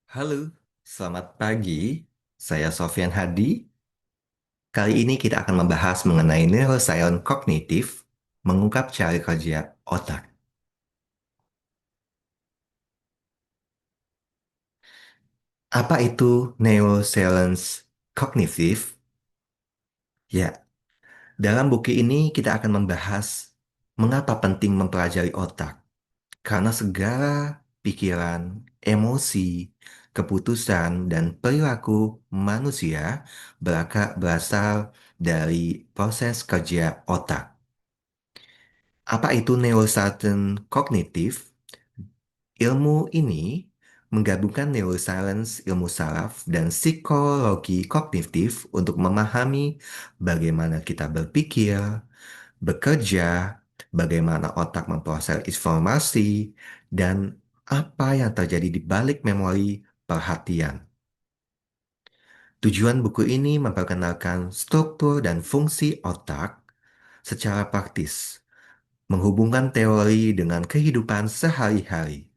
Halo, selamat pagi. Saya Sofyan Hadi. Kali ini kita akan membahas mengenai neuroscience kognitif, mengungkap cara kerja otak. Apa itu neuroscience kognitif? Ya, dalam buku ini kita akan membahas mengapa penting mempelajari otak. Karena segala pikiran, emosi, keputusan, dan perilaku manusia berasal dari proses kerja otak. Apa itu neuroscience kognitif? Ilmu ini menggabungkan neuroscience, ilmu saraf, dan psikologi kognitif untuk memahami bagaimana kita berpikir, bekerja, bagaimana otak memproses informasi, dan apa yang terjadi di balik memori perhatian. Tujuan buku ini memperkenalkan struktur dan fungsi otak secara praktis, menghubungkan teori dengan kehidupan sehari-hari,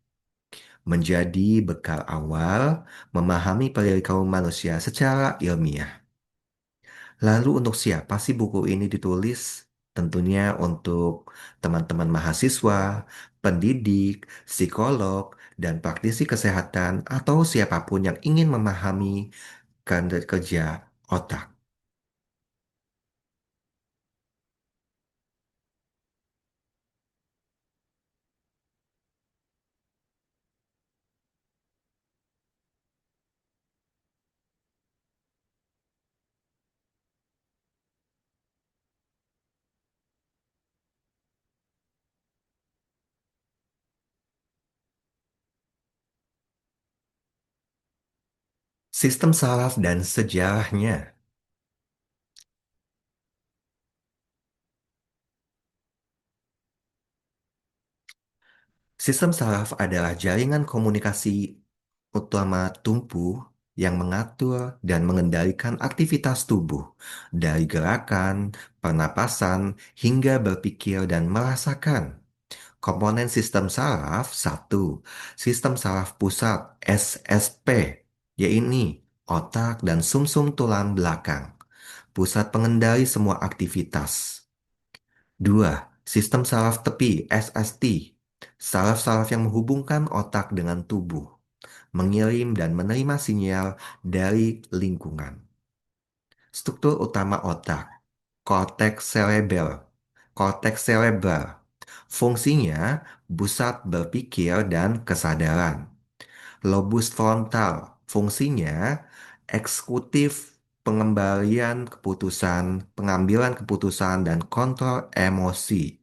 menjadi bekal awal memahami perilaku manusia secara ilmiah. Lalu untuk siapa sih buku ini ditulis? Tentunya untuk teman-teman mahasiswa, pendidik, psikolog, dan praktisi kesehatan atau siapapun yang ingin memahami kerja otak. Sistem saraf dan sejarahnya. Sistem saraf adalah jaringan komunikasi utama tubuh yang mengatur dan mengendalikan aktivitas tubuh, dari gerakan, pernapasan, hingga berpikir dan merasakan. Komponen sistem saraf satu, sistem saraf pusat SSP, yaitu otak dan sumsum tulang belakang, pusat pengendali semua aktivitas. Dua, sistem saraf tepi SST, saraf-saraf yang menghubungkan otak dengan tubuh, mengirim dan menerima sinyal dari lingkungan. Struktur utama otak, korteks cerebel. Korteks cerebral. Fungsinya pusat berpikir dan kesadaran. Lobus frontal. Fungsinya eksekutif, pengambilan keputusan dan kontrol emosi.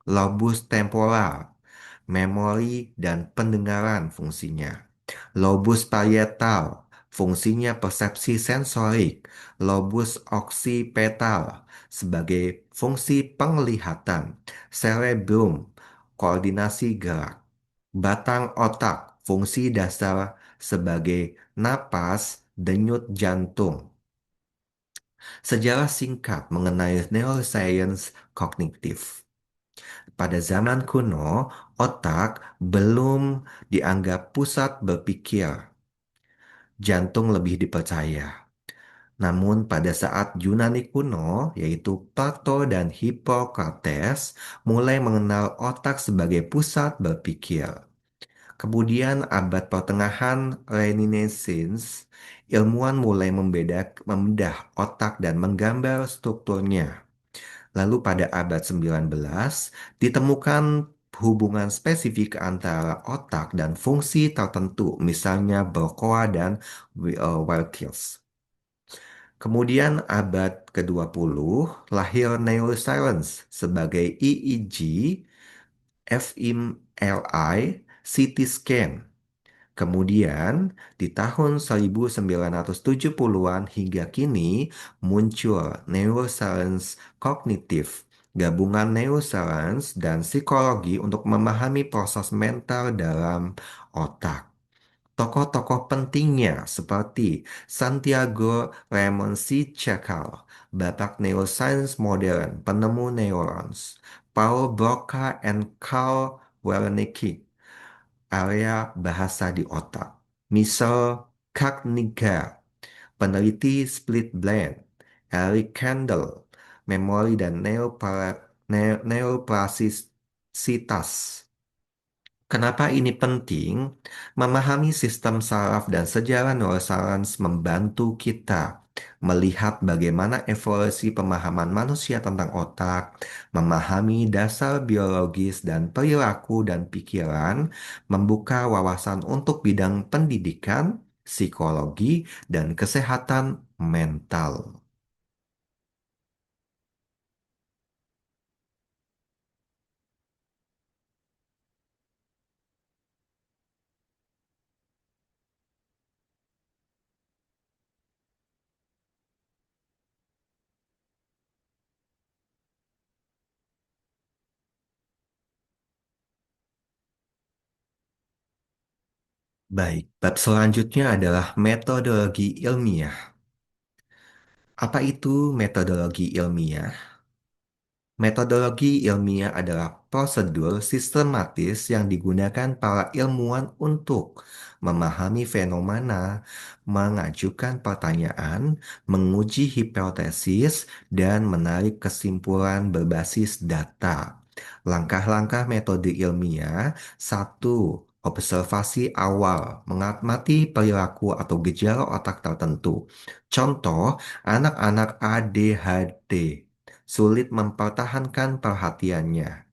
Lobus temporal. Memori dan pendengaran fungsinya. Lobus parietal, fungsinya persepsi sensorik. Lobus occipital sebagai fungsi penglihatan. Cerebrum, koordinasi gerak. Batang otak, fungsi dasar sebagai napas, denyut jantung. Sejarah singkat mengenai neuroscience kognitif. Pada zaman kuno, otak belum dianggap pusat berpikir. Jantung lebih dipercaya. Namun pada saat Yunani kuno, yaitu Plato dan Hippocrates, mulai mengenal otak sebagai pusat berpikir. Kemudian abad pertengahan Renaissance, ilmuwan mulai membedah otak dan menggambar strukturnya. Lalu pada abad 19 ditemukan hubungan spesifik antara otak dan fungsi tertentu, misalnya Broca dan Wilkes. Kemudian abad ke-20 lahir neuroscience sebagai EEG, fMRI, CT scan. Kemudian, di tahun 1970-an hingga kini muncul neuroscience kognitif, gabungan neuroscience dan psikologi untuk memahami proses mental dalam otak. Tokoh-tokoh pentingnya seperti Santiago Ramon C. Cekal, Bapak Neuroscience Modern, penemu neurons, Paul Broca and Carl Wernicke, area bahasa di otak. Misal Kaag-Niga, peneliti split blend, Eric Kandel, memori dan neuroplastisitas. Kenapa ini penting? Memahami sistem saraf dan sejarah neuroscience membantu kita melihat bagaimana evolusi pemahaman manusia tentang otak, memahami dasar biologis dan perilaku dan pikiran, membuka wawasan untuk bidang pendidikan, psikologi, dan kesehatan mental. Baik, bab selanjutnya adalah metodologi ilmiah. Apa itu metodologi ilmiah? Metodologi ilmiah adalah prosedur sistematis yang digunakan para ilmuwan untuk memahami fenomena, mengajukan pertanyaan, menguji hipotesis, dan menarik kesimpulan berbasis data. Langkah-langkah metode ilmiah: satu, observasi awal, mengamati perilaku atau gejala otak tertentu. Contoh, anak-anak ADHD sulit mempertahankan perhatiannya.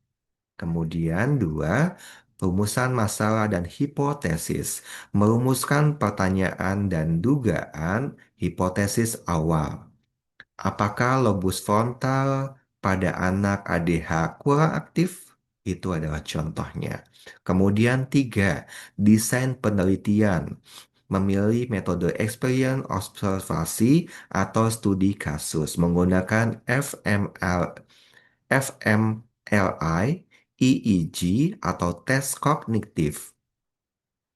Kemudian dua, rumusan masalah dan hipotesis, merumuskan pertanyaan dan dugaan hipotesis awal. Apakah lobus frontal pada anak ADH kurang aktif? Itu adalah contohnya. Kemudian tiga, desain penelitian, memilih metode experience observasi atau studi kasus menggunakan fMLI, EEG, atau tes kognitif.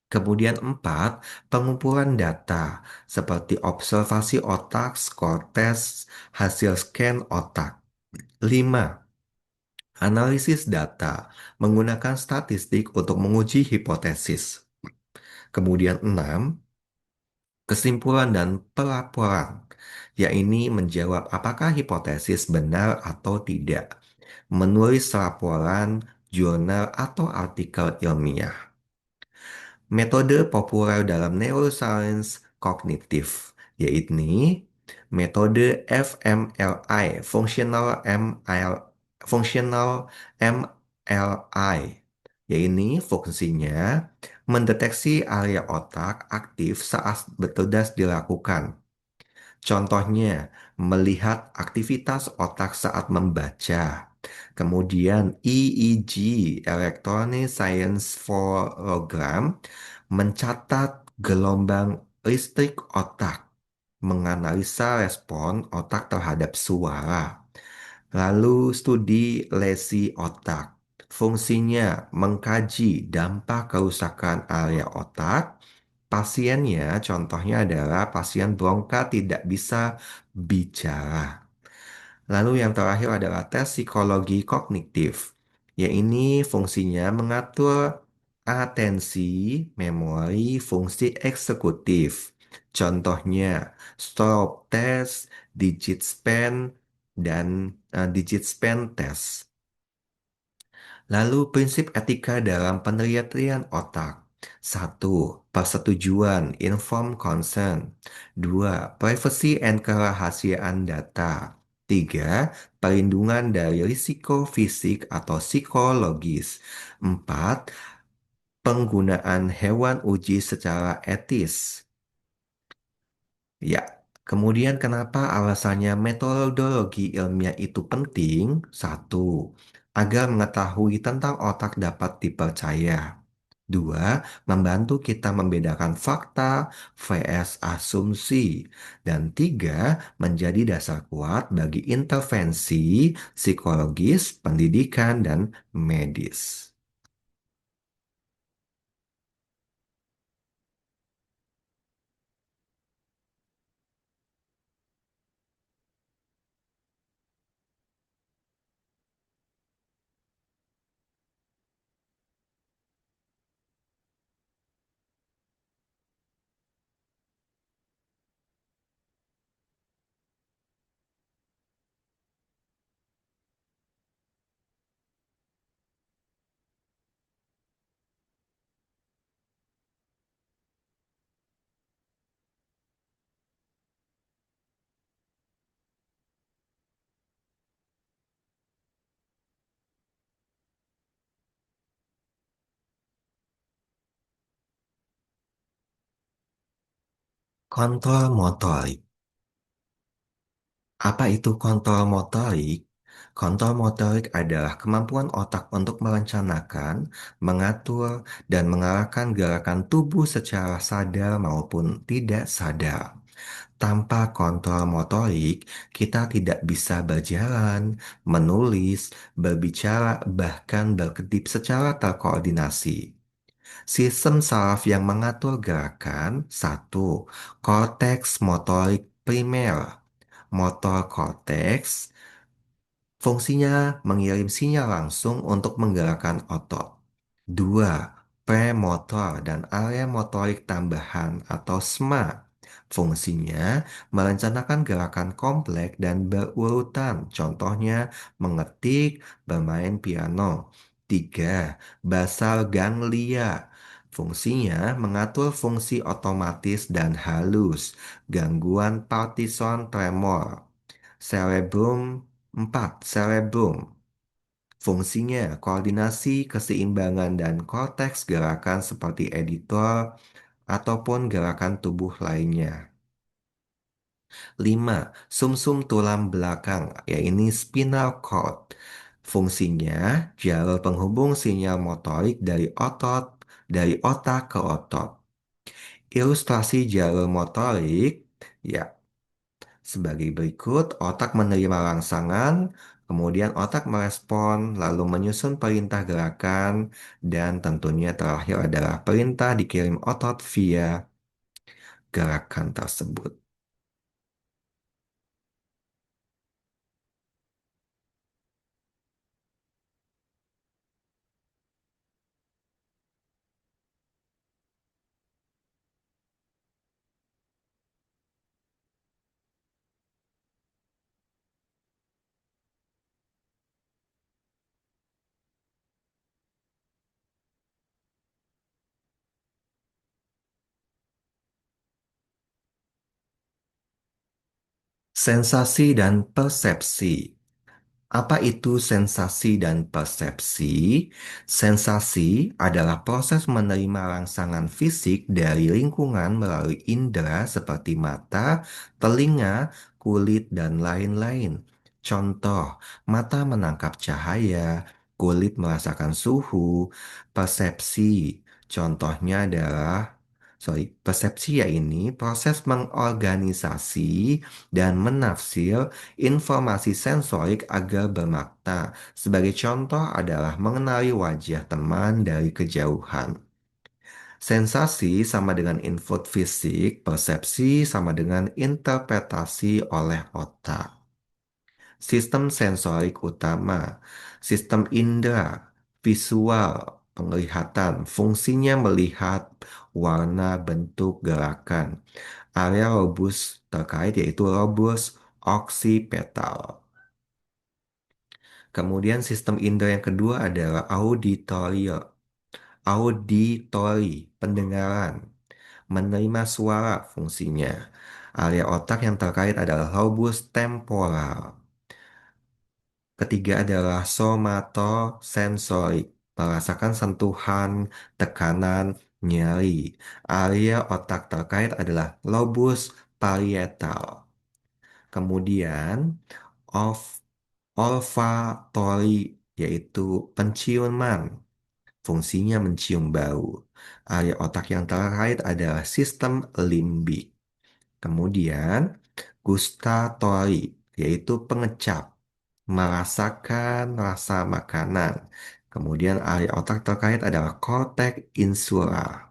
Kemudian empat, pengumpulan data seperti observasi otak, skor tes, hasil scan otak. Lima, analisis data menggunakan statistik untuk menguji hipotesis. Kemudian enam, kesimpulan dan pelaporan, yaitu menjawab apakah hipotesis benar atau tidak, menulis laporan, jurnal, atau artikel ilmiah. Metode populer dalam neuroscience kognitif, yaitu metode fMLI, Functional MLI, yaitu fungsinya mendeteksi area otak aktif saat bertugas dilakukan. Contohnya, melihat aktivitas otak saat membaca. Kemudian EEG, Electronic Science mencatat gelombang listrik otak, menganalisa respon otak terhadap suara. Lalu studi lesi otak. Fungsinya mengkaji dampak kerusakan area otak. Pasiennya contohnya adalah pasien bronka tidak bisa bicara. Lalu yang terakhir adalah tes psikologi kognitif. Yaitu fungsinya mengatur atensi, memori, fungsi eksekutif. Contohnya stroke test, digit span, dan digit span test. Lalu prinsip etika dalam penelitian otak. Satu, persetujuan, informed consent. Dua, privacy and kerahasiaan data. Tiga, perlindungan dari risiko fisik atau psikologis. Empat, penggunaan hewan uji secara etis. Ya, kemudian kenapa alasannya metodologi ilmiah itu penting? Satu, agar mengetahui tentang otak dapat dipercaya. Dua, membantu kita membedakan fakta vs asumsi. Dan tiga, menjadi dasar kuat bagi intervensi psikologis, pendidikan, dan medis. Kontrol motorik. Apa itu kontrol motorik? Kontrol motorik adalah kemampuan otak untuk merencanakan, mengatur, dan mengarahkan gerakan tubuh secara sadar maupun tidak sadar. Tanpa kontrol motorik, kita tidak bisa berjalan, menulis, berbicara, bahkan berkedip secara terkoordinasi. Sistem saraf yang mengatur gerakan: satu, korteks motorik primer. Motor cortex fungsinya mengirim sinyal langsung untuk menggerakkan otot. Dua, premotor dan area motorik tambahan atau SMA. Fungsinya merencanakan gerakan kompleks dan berurutan, contohnya mengetik, bermain piano. Tiga, basal ganglia. Fungsinya mengatur fungsi otomatis dan halus, gangguan Parkinson tremor. Cerebrum 4. Cerebrum. Fungsinya koordinasi, keseimbangan, dan korteks gerakan seperti editor ataupun gerakan tubuh lainnya. 5. Sumsum tulang belakang, yaitu spinal cord. Fungsinya jalur penghubung sinyal motorik dari otak ke otot. Ilustrasi jalur motorik, ya, sebagai berikut: otak menerima rangsangan, kemudian otak merespon, lalu menyusun perintah gerakan, dan tentunya terakhir adalah perintah dikirim otot via gerakan tersebut. Sensasi dan persepsi. Apa itu sensasi dan persepsi? Sensasi adalah proses menerima rangsangan fisik dari lingkungan melalui indera seperti mata, telinga, kulit, dan lain-lain. Contoh, mata menangkap cahaya, kulit merasakan suhu. Persepsi, contohnya adalah, persepsi ya ini proses mengorganisasi dan menafsir informasi sensorik agar bermakna. Sebagai contoh adalah mengenali wajah teman dari kejauhan. Sensasi sama dengan input fisik, persepsi sama dengan interpretasi oleh otak. Sistem sensorik utama, sistem indera, visual, penglihatan, fungsinya melihat warna, bentuk, gerakan. Area lobus terkait yaitu lobus occipital. Kemudian sistem indera yang kedua adalah auditory, pendengaran, menerima suara fungsinya. Area otak yang terkait adalah lobus temporal. Ketiga adalah somatosensorik, merasakan sentuhan, tekanan, nyeri. Area otak terkait adalah lobus parietal. Kemudian of olfactory, yaitu penciuman. Fungsinya mencium bau. Area otak yang terkait adalah sistem limbik. Kemudian gustatory, yaitu pengecap, merasakan rasa makanan. Kemudian area otak terkait adalah korteks insular.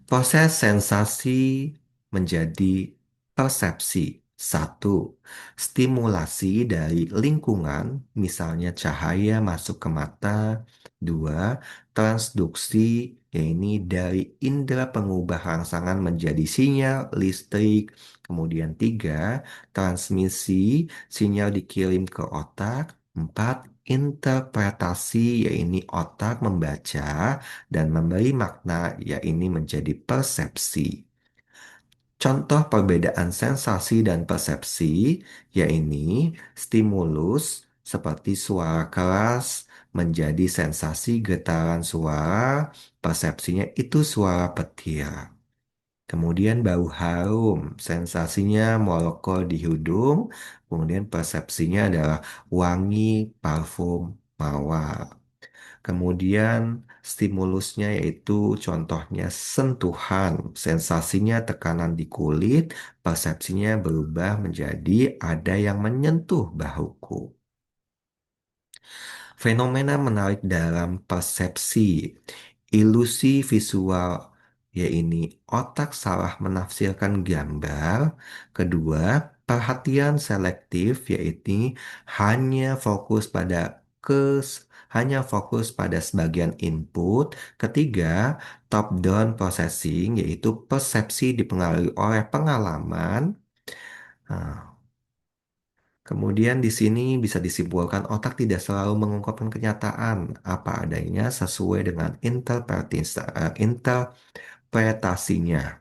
Proses sensasi menjadi persepsi. Satu, stimulasi dari lingkungan, misalnya cahaya masuk ke mata. Dua, transduksi, yaitu dari indera pengubah rangsangan menjadi sinyal listrik. Kemudian tiga, transmisi, sinyal dikirim ke otak. Empat, interpretasi, yaitu otak membaca dan memberi makna, yaitu menjadi persepsi. Contoh perbedaan sensasi dan persepsi, yaitu stimulus seperti suara keras menjadi sensasi getaran suara, persepsinya itu suara petir. Kemudian bau harum, sensasinya molekol di hidung. Kemudian persepsinya adalah wangi parfum mawar. Kemudian stimulusnya yaitu contohnya sentuhan, sensasinya tekanan di kulit, persepsinya berubah menjadi ada yang menyentuh bahuku. Fenomena menarik dalam persepsi, ilusi visual, yaitu otak salah menafsirkan gambar. Kedua, perhatian selektif, yaitu hanya fokus pada hanya fokus pada sebagian input. Ketiga, top-down processing, yaitu persepsi dipengaruhi oleh pengalaman. Nah, kemudian di sini bisa disimpulkan otak tidak selalu mengungkapkan kenyataan apa adanya sesuai dengan interpretasinya.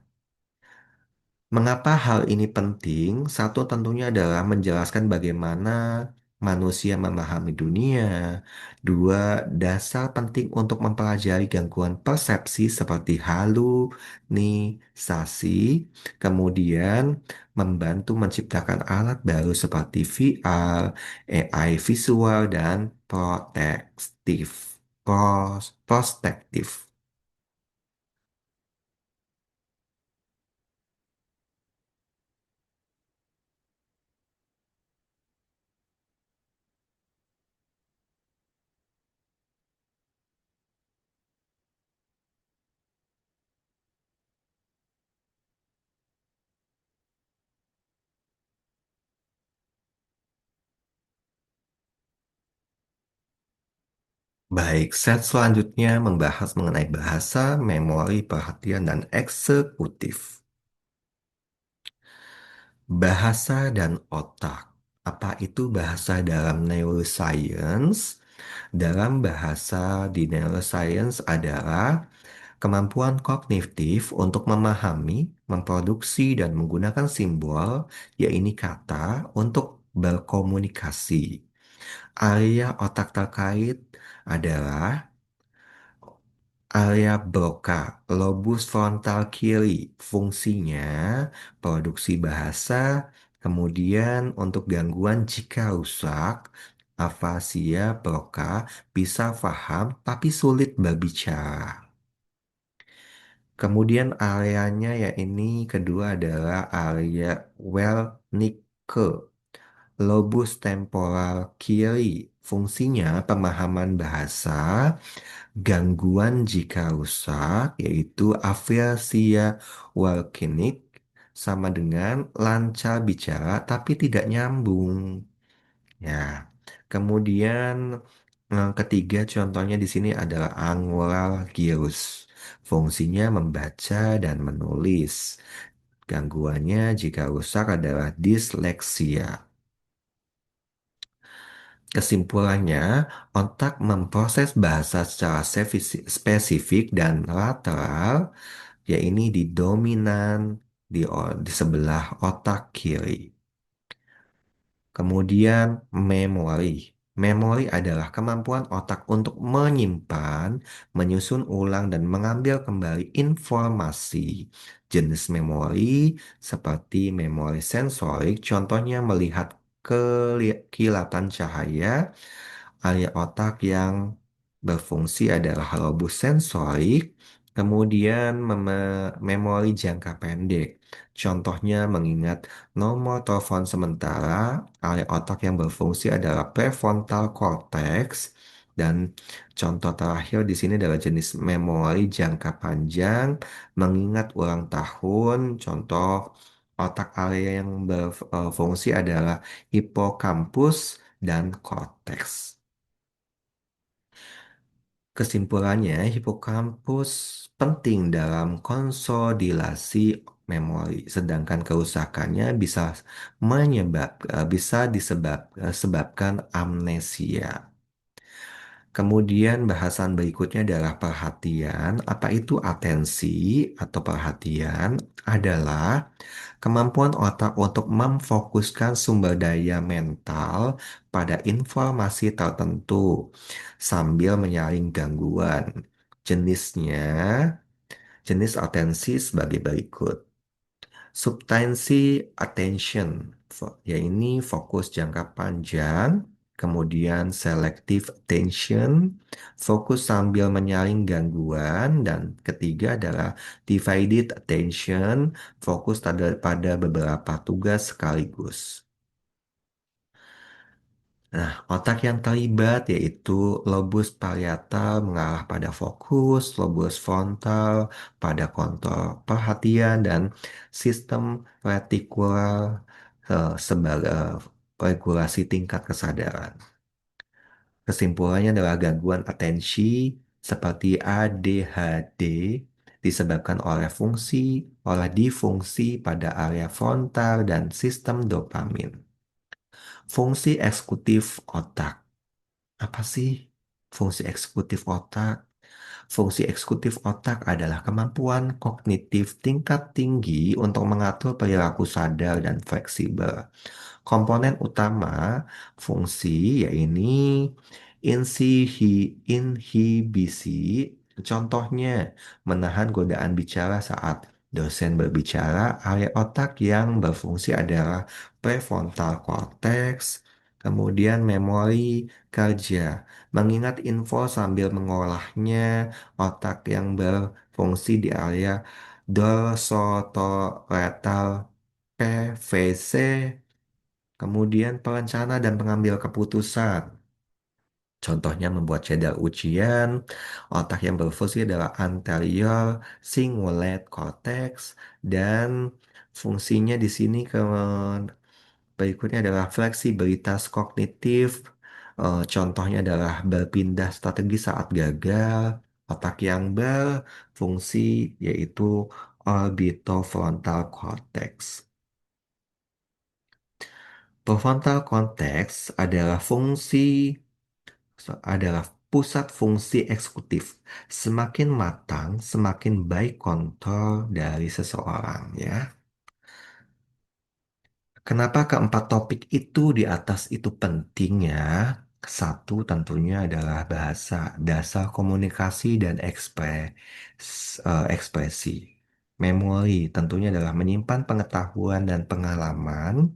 Mengapa hal ini penting? Satu tentunya adalah menjelaskan bagaimana manusia memahami dunia. Dua, dasar penting untuk mempelajari gangguan persepsi seperti halusinasi. Kemudian membantu menciptakan alat baru seperti VR, AI visual, dan prospektif. Baik, set selanjutnya membahas mengenai bahasa, memori, perhatian, dan eksekutif. Bahasa dan otak. Apa itu bahasa dalam neuroscience? Dalam bahasa di neuroscience adalah kemampuan kognitif untuk memahami, memproduksi, dan menggunakan simbol, yaitu kata, untuk berkomunikasi. Area otak terkait adalah area Broca, lobus frontal kiri, fungsinya produksi bahasa, kemudian untuk gangguan jika rusak, afasia Broca bisa paham tapi sulit berbicara. Kemudian areanya ya ini kedua adalah area Wernicke, lobus temporal kiri, fungsinya pemahaman bahasa, gangguan jika rusak, yaitu afasia Warkinik, sama dengan lancar bicara tapi tidak nyambung. Ya, kemudian ketiga contohnya di sini adalah angular gyrus. Fungsinya membaca dan menulis. Gangguannya jika rusak adalah disleksia. Kesimpulannya, otak memproses bahasa secara spesifik dan lateral, yaitu di dominan di sebelah otak kiri. Kemudian memori. Memori adalah kemampuan otak untuk menyimpan, menyusun ulang, dan mengambil kembali informasi. Jenis memori seperti memori sensorik, contohnya melihat kilatan cahaya. Area otak yang berfungsi adalah lobus sensorik, kemudian memori jangka pendek. Contohnya mengingat nomor telepon sementara, area otak yang berfungsi adalah prefrontal cortex, dan contoh terakhir di sini adalah jenis memori jangka panjang, mengingat ulang tahun. Contoh otak area yang berfungsi adalah hipokampus dan korteks. Kesimpulannya, hipokampus penting dalam konsolidasi memori, sedangkan kerusakannya bisa disebabkan amnesia. Kemudian bahasan berikutnya adalah perhatian. Apa itu atensi atau perhatian? Adalah kemampuan otak untuk memfokuskan sumber daya mental pada informasi tertentu sambil menyaring gangguan. Jenisnya Jenis atensi sebagai berikut. Subtensi attention, yaitu fokus jangka panjang, kemudian selective attention, fokus sambil menyaring gangguan, dan ketiga adalah divided attention, fokus pada beberapa tugas sekaligus. Nah, otak yang terlibat yaitu lobus parietal mengarah pada fokus, lobus frontal pada kontrol perhatian, dan sistem retikular sebagai regulasi tingkat kesadaran. Kesimpulannya adalah gangguan atensi seperti ADHD disebabkan oleh difungsi pada area frontal dan sistem dopamin. Fungsi eksekutif otak. Apa sih fungsi eksekutif otak? Fungsi eksekutif otak adalah kemampuan kognitif tingkat tinggi untuk mengatur perilaku sadar dan fleksibel. Komponen utama fungsi yaitu inhibisi, contohnya menahan godaan bicara saat dosen berbicara. Area otak yang berfungsi adalah prefrontal cortex, kemudian memori kerja, mengingat info sambil mengolahnya. Otak yang berfungsi di area dorsolateral PVC, kemudian perencana dan pengambil keputusan. Contohnya membuat jadwal ujian. Otak yang berfungsi adalah anterior cingulate cortex, dan fungsinya di sini berikutnya adalah fleksibilitas kognitif. Contohnya adalah berpindah strategi saat gagal. Otak yang berfungsi yaitu orbitofrontal cortex. Prefrontal cortex adalah pusat fungsi eksekutif. Semakin matang, semakin baik kontrol dari seseorang, ya. Kenapa keempat topik itu di atas itu penting, ya? Satu tentunya adalah bahasa, dasar komunikasi dan ekspresi. Memori tentunya adalah menyimpan pengetahuan dan pengalaman.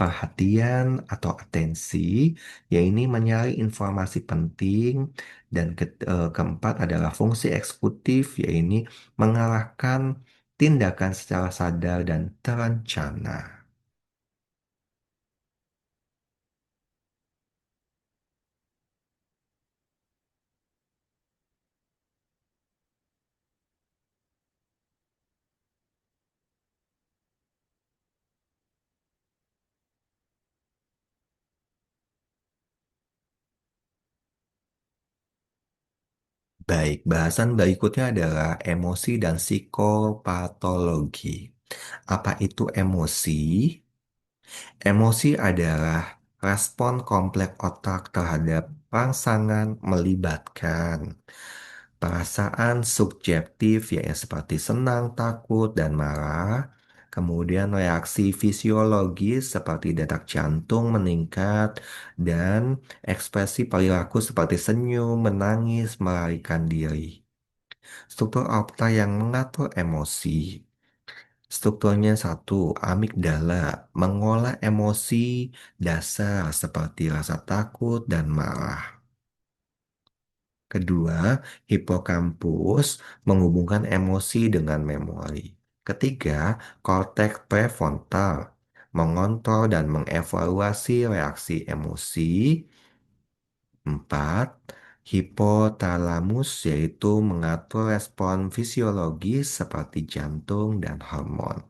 Perhatian atau atensi, yaitu menyaring informasi penting, dan keempat adalah fungsi eksekutif, yaitu mengarahkan tindakan secara sadar dan terencana. Baik, bahasan berikutnya adalah emosi dan psikopatologi. Apa itu emosi? Emosi adalah respon kompleks otak terhadap rangsangan melibatkan perasaan subjektif yaitu seperti senang, takut, dan marah. Kemudian reaksi fisiologis seperti detak jantung meningkat dan ekspresi perilaku seperti senyum, menangis, melarikan diri. Struktur otak yang mengatur emosi. Strukturnya satu, amigdala mengolah emosi dasar seperti rasa takut dan marah. Kedua, hipokampus menghubungkan emosi dengan memori. Ketiga, korteks prefrontal mengontrol dan mengevaluasi reaksi emosi. Empat, hipotalamus yaitu mengatur respon fisiologis seperti jantung dan hormon.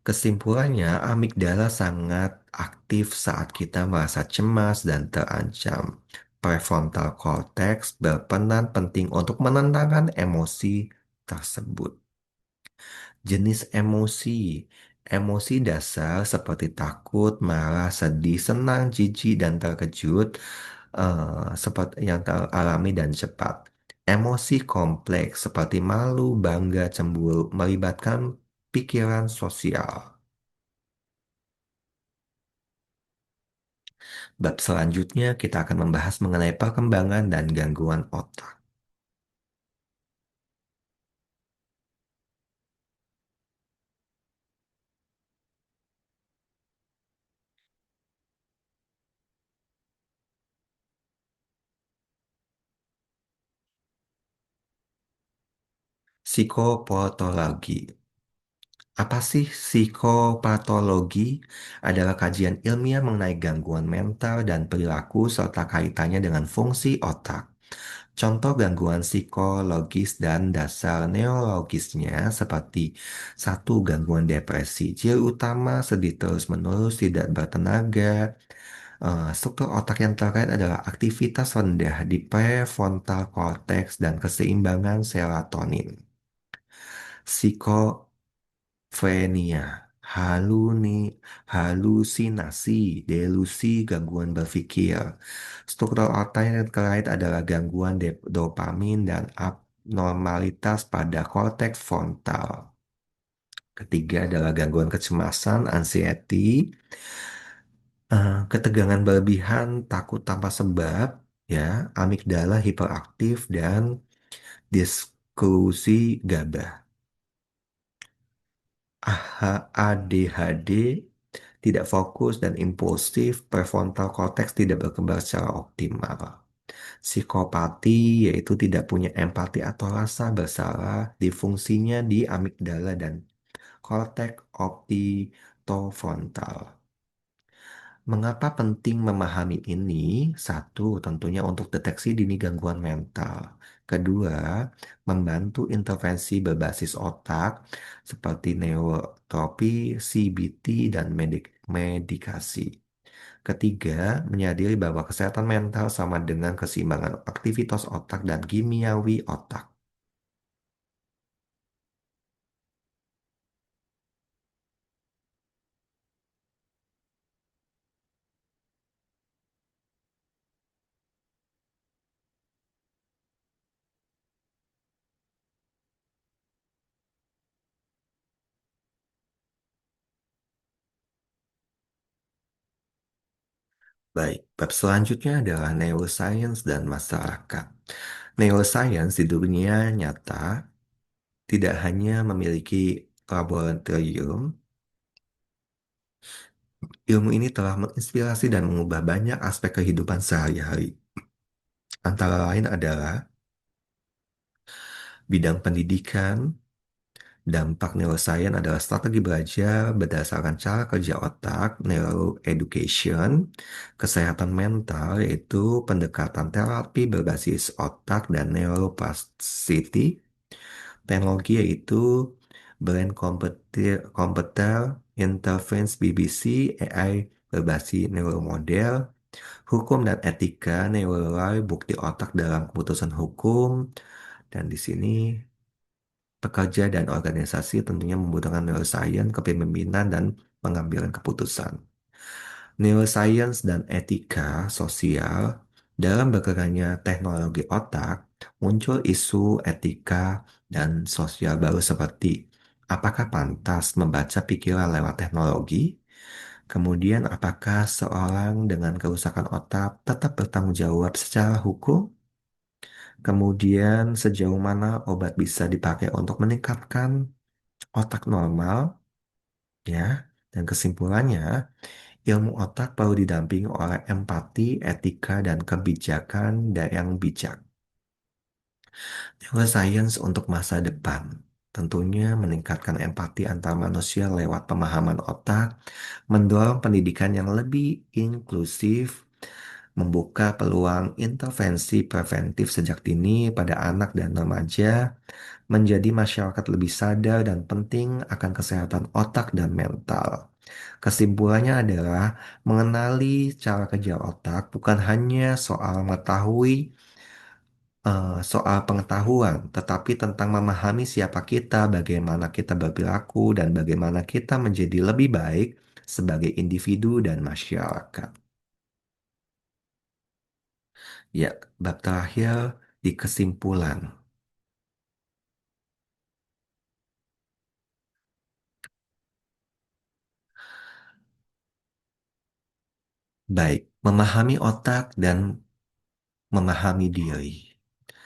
Kesimpulannya, amigdala sangat aktif saat kita merasa cemas dan terancam. Prefrontal cortex berperan penting untuk menenangkan emosi tersebut. Jenis emosi. Emosi dasar seperti takut, marah, sedih, senang, jijik, dan terkejut seperti yang teralami dan cepat. Emosi kompleks seperti malu, bangga, cemburu melibatkan pikiran sosial. Bab selanjutnya kita akan membahas mengenai perkembangan dan gangguan otak. Psikopatologi. Apa sih psikopatologi? Adalah kajian ilmiah mengenai gangguan mental dan perilaku serta kaitannya dengan fungsi otak. Contoh gangguan psikologis dan dasar neurologisnya seperti satu gangguan depresi, ciri utama sedih terus-menerus tidak bertenaga. Struktur otak yang terkait adalah aktivitas rendah di prefrontal cortex dan keseimbangan serotonin. Skizofrenia, halusinasi, delusi, gangguan berpikir. Struktur otak yang terkait adalah gangguan dopamin dan abnormalitas pada korteks frontal. Ketiga adalah gangguan kecemasan, anxiety, ketegangan berlebihan, takut tanpa sebab, ya, amigdala hiperaktif dan diskusi gabah. ADHD, tidak fokus dan impulsif, prefrontal cortex tidak berkembang secara optimal. Psikopati yaitu tidak punya empati atau rasa bersalah di fungsinya di amigdala dan korteks optofrontal. Mengapa penting memahami ini? Satu, tentunya untuk deteksi dini gangguan mental. Kedua, membantu intervensi berbasis otak seperti neuroterapi, CBT, dan medikasi. Ketiga, menyadari bahwa kesehatan mental sama dengan keseimbangan aktivitas otak dan kimiawi otak. Baik, bab selanjutnya adalah neuroscience dan masyarakat. Neuroscience di dunia nyata tidak hanya memiliki laboratorium, ilmu ini telah menginspirasi dan mengubah banyak aspek kehidupan sehari-hari. Antara lain adalah bidang pendidikan. Dampak neuroscience adalah strategi belajar berdasarkan cara kerja otak, neuroeducation, kesehatan mental, yaitu pendekatan terapi berbasis otak dan neuroplasticity, teknologi yaitu brain computer interface BBC, AI berbasis neuromodel, hukum dan etika, neuroscience, bukti otak dalam keputusan hukum, dan di sini pekerja dan organisasi tentunya membutuhkan neuroscience, kepemimpinan, dan pengambilan keputusan. Neuroscience dan etika sosial dalam berkembangnya teknologi otak, muncul isu etika dan sosial baru seperti apakah pantas membaca pikiran lewat teknologi? Kemudian, apakah seorang dengan kerusakan otak tetap bertanggung jawab secara hukum? Kemudian, sejauh mana obat bisa dipakai untuk meningkatkan otak normal, ya. Dan kesimpulannya, ilmu otak perlu didampingi oleh empati, etika, dan kebijakan yang bijak. Neuroscience untuk masa depan tentunya meningkatkan empati antar manusia lewat pemahaman otak, mendorong pendidikan yang lebih inklusif, membuka peluang intervensi preventif sejak dini pada anak dan remaja, menjadi masyarakat lebih sadar dan penting akan kesehatan otak dan mental. Kesimpulannya adalah mengenali cara kerja otak bukan hanya soal mengetahui soal pengetahuan, tetapi tentang memahami siapa kita, bagaimana kita berperilaku, dan bagaimana kita menjadi lebih baik sebagai individu dan masyarakat. Ya, bab terakhir di kesimpulan. Baik, memahami otak dan memahami diri.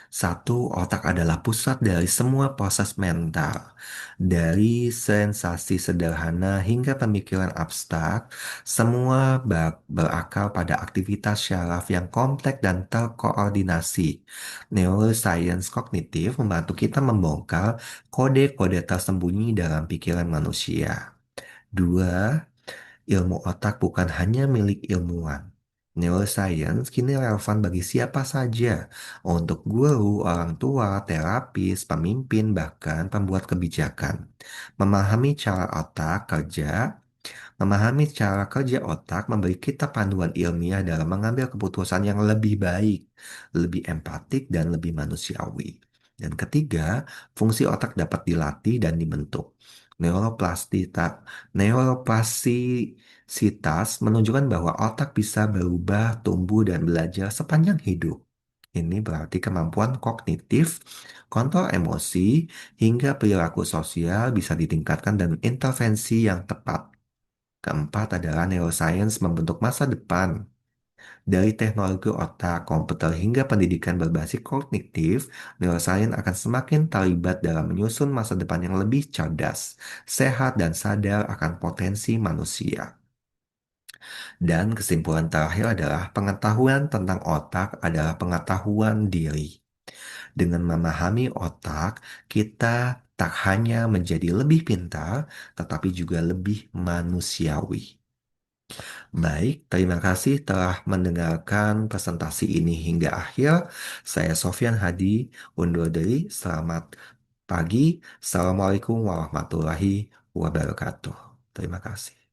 Satu, otak adalah pusat dari semua proses mental. Dari sensasi sederhana hingga pemikiran abstrak, semua berakar pada aktivitas syaraf yang kompleks dan terkoordinasi. Neuroscience kognitif membantu kita membongkar kode-kode tersembunyi dalam pikiran manusia. Dua, ilmu otak bukan hanya milik ilmuwan. Neuroscience kini relevan bagi siapa saja, untuk guru, orang tua, terapis, pemimpin, bahkan pembuat kebijakan. Memahami cara otak kerja, memahami cara kerja otak memberi kita panduan ilmiah dalam mengambil keputusan yang lebih baik, lebih empatik, dan lebih manusiawi. Dan ketiga, fungsi otak dapat dilatih dan dibentuk. Neuroplastita, neuroplastisitas menunjukkan bahwa otak bisa berubah, tumbuh, dan belajar sepanjang hidup. Ini berarti kemampuan kognitif, kontrol emosi, hingga perilaku sosial bisa ditingkatkan dengan intervensi yang tepat. Keempat adalah neuroscience membentuk masa depan. Dari teknologi otak, komputer, hingga pendidikan berbasis kognitif, neuroscience akan semakin terlibat dalam menyusun masa depan yang lebih cerdas, sehat, dan sadar akan potensi manusia. Dan kesimpulan terakhir adalah pengetahuan tentang otak adalah pengetahuan diri. Dengan memahami otak, kita tak hanya menjadi lebih pintar, tetapi juga lebih manusiawi. Baik, terima kasih telah mendengarkan presentasi ini hingga akhir. Saya Sofyan Hadi, undur diri. Selamat pagi. Assalamualaikum warahmatullahi wabarakatuh. Terima kasih.